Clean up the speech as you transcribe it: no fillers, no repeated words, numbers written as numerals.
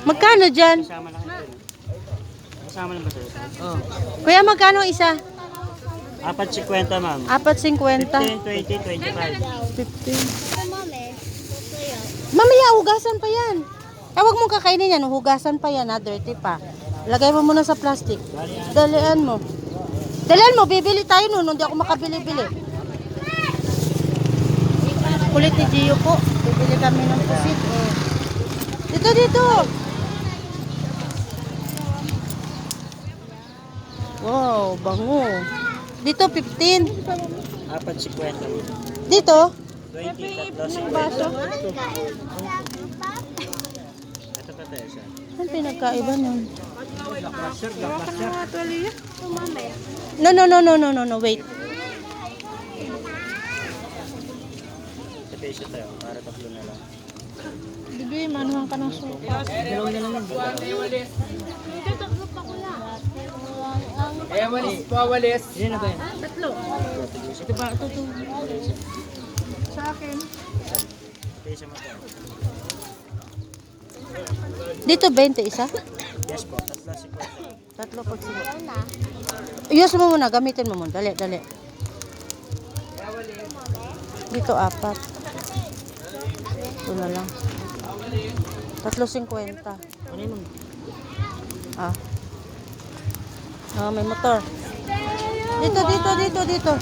Magkano dyan? Kasama lang ito. Kasama lang ba sa'yo? Oo. Kuya, magkano isa? 4.50 ma'am. 4.50. 15, 20, 25. 15. Mamaya, hugasan pa yan. Huwag mong kakainin yan. Hugasan pa yan, ha? Dirty pa. Lagay mo muna sa plastic. Dalian mo. Dalian mo, bibili tayo nun. Hindi ako makabili-bili. Kulit ni Gio po. Bibili kami ng pusit. Oh. Dito, dito. Wow, bango. Dito, 15. 4.50. Dito. 20, Ng baso. Ito pa tayo siya. Saan pinagkaiba nun? Blackbuster, blackbuster. No, no, no, no, no, no, no, wait. Ito pa isa tayo. Para tatlo na lang. Bibi, manuhan ka ng suka. Dalawa na lang. Eh, walis po, walis. Yan na ba yan? Tatlo. Ito ba? Ito. Sa akin. Ito isa mo tayo. Dito, 20 isa? Yes po. Tatlo si Kuya. Tatlo pag siguro. Iyos mo muna, gamitin mo muna. Dali, dali. Dito, 4. Ito na lang. 3.50. Ano yun? Ah. Ah, may motor. Dito, dito, dito, dito.